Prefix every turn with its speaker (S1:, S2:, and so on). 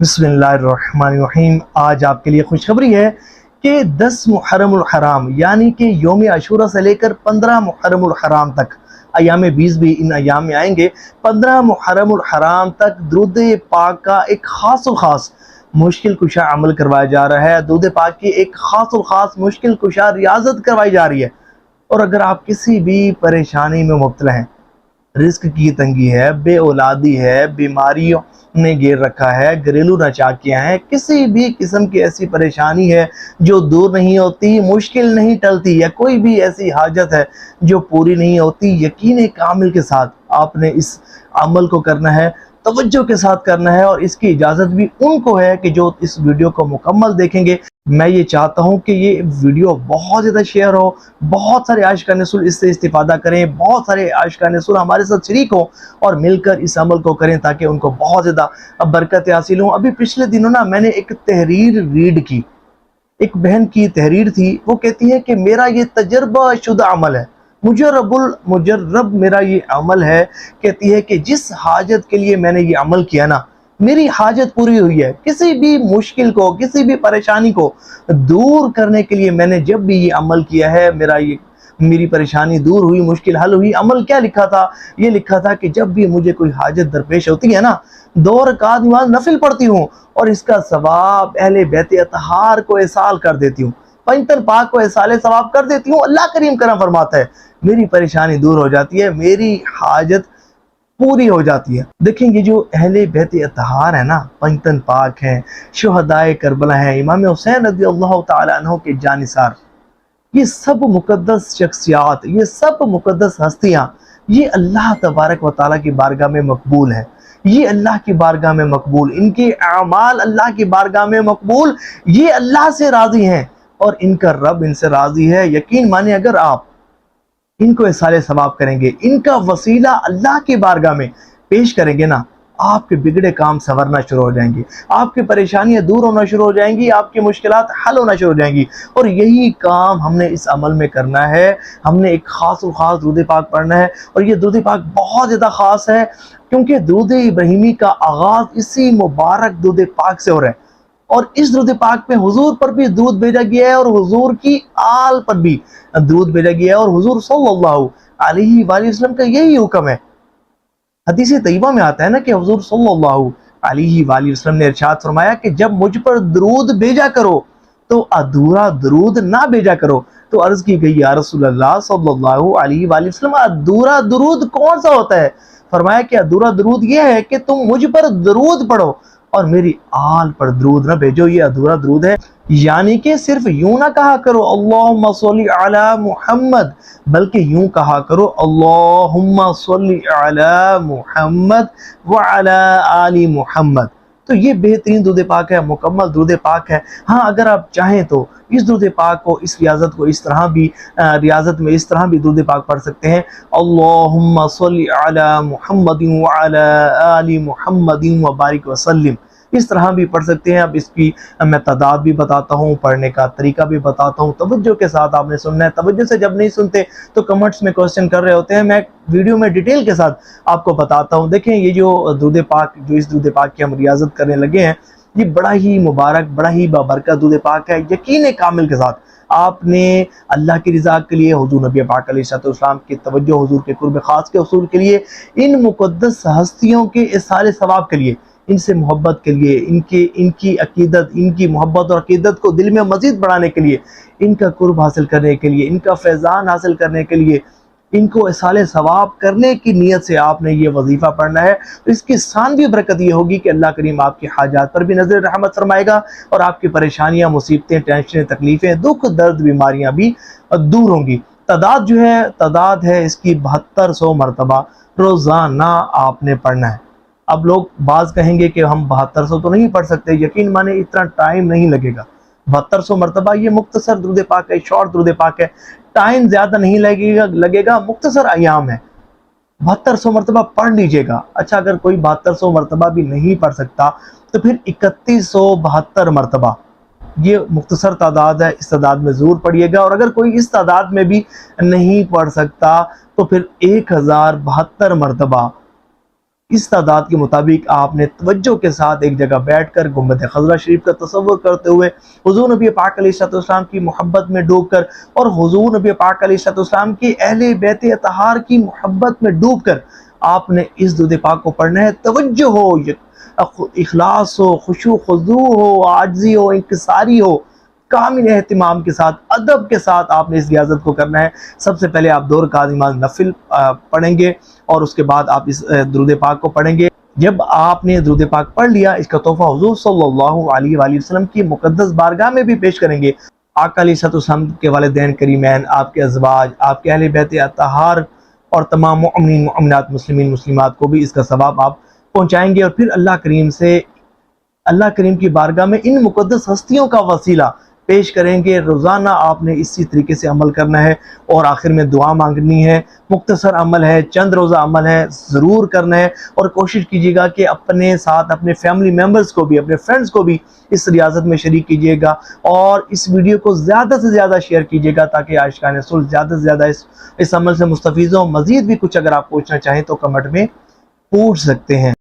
S1: बिस्मिल्लाहिर्रहमानिर्रहीम। आज आपके लिए खुशखबरी है कि 10 मुहर्रम उल हराम यानी कि यौम अशूरा से लेकर 15 मुहर्रम उल हराम तक, अयाम 20 भी इन अयाम में आएंगे। 15 मुहर्रम उल हराम तक दुरूद पाक का एक खास मुश्किल कुशा अमल करवाया जा रहा है। दुरूद पाक की एक खास मुश्किल कुशा रियाजत करवाई जा रही है। और अगर आप किसी भी परेशानी में मुब्तला हैं, रिस्क की तंगी है, बे औलादी है, बीमारियों ने घेर रखा है, घरेलू नाचाकियां हैं, किसी भी किस्म की ऐसी परेशानी है जो दूर नहीं होती, मुश्किल नहीं टलती, या कोई भी ऐसी हाजत है जो पूरी नहीं होती, यकीन कामिल के साथ आपने इस अमल को करना है, तवज्जो के साथ करना है। और इसकी इजाज़त भी उनको है कि जो इस वीडियो को मुकम्मल देखेंगे। मैं ये चाहता हूँ कि ये वीडियो बहुत ज़्यादा शेयर हो, बहुत सारे आशिकान रसूल इससे इस्तिफादा करें, बहुत सारे आशिकान रसूल हमारे साथ शरीक हों और मिलकर इस अमल को करें ताकि उनको बहुत ज़्यादा बरकत हासिल हों। अभी पिछले दिनों ना मैंने एक तहरीर रीड की, एक बहन की तहरीर थी। वो कहती है कि मेरा ये तजर्बा शुदा अमल है, मुजर्रब मेरा ये अमल है। कहती है कि जिस हाजत के लिए मैंने ये अमल किया ना, मेरी हाजत पूरी हुई है। किसी भी मुश्किल को, किसी भी परेशानी को दूर करने के लिए मैंने जब भी ये अमल किया है, मेरी परेशानी दूर हुई, मुश्किल हल हुई। अमल क्या लिखा था? ये लिखा था कि जब भी मुझे कोई हाजत दरपेश होती है ना, 2 रकात नमाज नफिल पढ़ती हूँ और इसका सवाब अहले बैत अतहार को एसाल कर देती हूँ, पंजतन पाक को एसाले सवाब कर देती हूँ। अल्लाह करीम करम फरमाता है मेरी परेशानी दूर हो जाती है, मेरी हाजत पूरी हो जाती है। देखेंगे जो अहले बैत अतहार है ना, पंजतन पाक हैं, शुहदाए करबला हैं, इमाम हुसैन रज़ियल्लाहु ताला अन्हु के जानिसार, ये सब मुकद्दस शख्सियात, ये सब मुकद्दस हस्तियां, ये अल्लाह तबारक व ताला की बारगाह में मकबूल है। ये अल्लाह की बारगाह में मकबूल, इनके अमाल अल्लाह की बारगाह में मकबूल, ये अल्लाह से राजी हैं और इनका रब इनसे राजी है। यकीन माने अगर आप इनको इसाले सवाब करेंगे, इनका वसीला अल्लाह की बारगाह में पेश करेंगे ना, आपके बिगड़े काम संवरना शुरू हो जाएंगे, आपकी परेशानियां दूर होना शुरू हो जाएंगी, आपकी मुश्किलात हल होना शुरू हो जाएंगी। और यही काम हमने इस अमल में करना है। हमने एक खास दुरूद पाक पढ़ना है और ये दुरूद पाक बहुत ज़्यादा ख़ास है क्योंकि दुरूद इब्राहिमी का आगाज़ इसी मुबारक दुरूद पाक से हो रहा है। और इस दुरूद पाक में हुजूर पर भी दुरूद भेजा गया है और हुजूर की आल पर भी दुरूद भेजा गया है। और हुजूर सल्लल्लाहु अलैहि वसल्लम का यही हुक्म है। हदीस तैयबा में आता है ना कि हुजूर सल्लल्लाहु अलैहि वसल्लम ने इरशाद फरमाया कि जब मुझ पर दुरूद भेजा करो तो अधूरा दुरूद ना भेजा करो। तो अर्ज की गई, या रसूलल्लाह सल्लल्लाहु अलैहि वसल्लम, अधूरा दुरूद कौन सा होता है? फरमाया कि अधूरा दुरूद ये है कि तुम मुझ पर दुरूद पढ़ो और मेरी आल पर दुरूद ना भेजो, ये अधूरा दुरूद है। यानी कि सिर्फ यूं ना कहा करो अल्लाहुम्मा सल्ली अला मुहम्मद, बल्कि यूं कहा करो अल्लाहुम्मा सल्ली अला मुहम्मद व अला आली मुहम्मद। तो ये बेहतरीन दुरूद पाक है, मुकम्मल दुरूद पाक है। हाँ, अगर आप चाहें तो इस दुरूद पाक को, इस रियाजत को इस तरह भी रियाजत में इस तरह भी दुरूद पाक पढ़ सकते हैं, अल्लाहुम्मा सल्ली अला मुहम्मदिन व अला आली मुहम्मदिन व बारिक वसल्लिम। इस तरह भी पढ़ सकते हैं। अब इसकी मैं तादाद भी बताता हूँ, पढ़ने का तरीका भी बताता हूँ। तवज्जो के साथ आपने सुनना है। तवज्जो से जब नहीं सुनते तो कमेंट्स में क्वेश्चन कर रहे होते हैं, मैं वीडियो में डिटेल के साथ आपको बताता हूँ। देखें, ये जो दुरूद पाक, जो इस दुरूद पाक की हम रियाजत करने लगे हैं, ये बड़ा ही मुबारक, बड़ा ही बाबरकत दुरूद पाक है। यकीन कामिल के साथ आपने अल्लाह की रज़ा के लिए, हुजूर नबी पाक अलैहिस्सलाम की तवज्जो, हुजूर के कुर्ब खास के उसूल के लिए, इन मुक़द्दस हस्तियों के इसाले सवाब के लिए, इनसे मोहब्बत के लिए, इनकी अकीदत, इनकी मोहब्बत और अकीदत को दिल में मज़ीद बढ़ाने के लिए, इनका कुर्ब हासिल करने के लिए, इनका फैज़ान हासिल करने के लिए, इनको इसाले सवाब करने की नीयत से आपने ये वजीफ़ा पढ़ना है। तो इसकी सानवी बरकत ये होगी कि अल्लाह करीम आपकी हाजात पर भी नज़र रहमत फरमाएगा और आपकी परेशानियाँ, मुसीबतें, टेंशनें, तकलीफ़ें, दुख दर्द, बीमारियाँ भी दूर होंगी। तादाद है इसकी 7200 मरतबा रोज़ाना आपने पढ़ना है। अब लोग बाज़ कहेंगे कि हम 7200 तो नहीं पढ़ सकते। यकीन माने इतना टाइम नहीं लगेगा। 7200 मरतबा ये मुख्तसर दुरूद पाक है, शॉर्ट दुरूद पाक है, टाइम ज़्यादा नहीं लगेगा, मुख्तसर अयाम है। 7200 मरतबा पढ़ लीजिएगा। अच्छा, अगर कोई 7200 मरतबा भी नहीं पढ़ सकता तो फिर 3172 मरतबा, ये मुख्तसर तादाद है, इस तादाद में ज़रूर पढ़िएगा। और अगर कोई इस तादाद में भी नहीं पढ़ सकता तो फिर 1072 मरतबा اس تعداد کے مطابق آپ نے توجہ کے ساتھ ایک جگہ بیٹھ کر گنبد خضرا شریف کا تصور کرتے ہوئے حضور نبی پاک علیہ السلام کی محبت میں ڈوب کر اور حضور نبی پاک علیہ السلام کی اہل بیت اطہار کی محبت میں ڈوب کر آپ نے اس درود پاک کو پڑھنا ہے۔ توجہ ہو، اخلاص ہو، خشوع خضوع ہو، عاجزی ہو، انکساری ہو، کامل اہتمام کے ساتھ، ادب کے ساتھ آپ نے اس ریاضت کو کرنا ہے۔ سب سے پہلے آپ 2 رکعت نماز نفل پڑھیں گے اور اس کے بعد آپ اس درود پاک کو پڑھیں گے۔ جب آپ نے درود پاک پڑھ لیا، اس کا تحفہ حضور صلی اللہ علیہ وآلہ وسلم کی مقدس بارگاہ میں بھی پیش کریں گے۔ آقا علیہ السلام کے والدین کریمین، آپ کے ازواج، آپ کے اہل بیت اطہار اور تمام مؤمنین مؤمنات، مسلمین مسلمات کو بھی اس کا ثواب آپ پہنچائیں گے، اور پھر اللہ کریم کی بارگاہ میں ان مقدس ہستیوں کا وسیلہ پیش کریں گے۔ روزانہ آپ نے اسی طریقے سے عمل کرنا ہے اور آخر میں دعا مانگنی ہے۔ مختصر عمل ہے، چند روزہ عمل ہے، ضرور کرنا ہے، اور کوشش کیجیے گا کہ اپنے ساتھ اپنے فیملی ممبرز کو بھی، اپنے فرینڈز کو بھی اس ریاضت میں شریک کیجیے گا، اور اس ویڈیو کو زیادہ سے زیادہ شیئر کیجیے گا تاکہ عاشقان رسول زیادہ سے زیادہ اس عمل سے مستفید ہوں۔ مزید بھی کچھ اگر آپ پوچھنا چاہیں تو کمنٹ میں پوچھ سکتے ہیں۔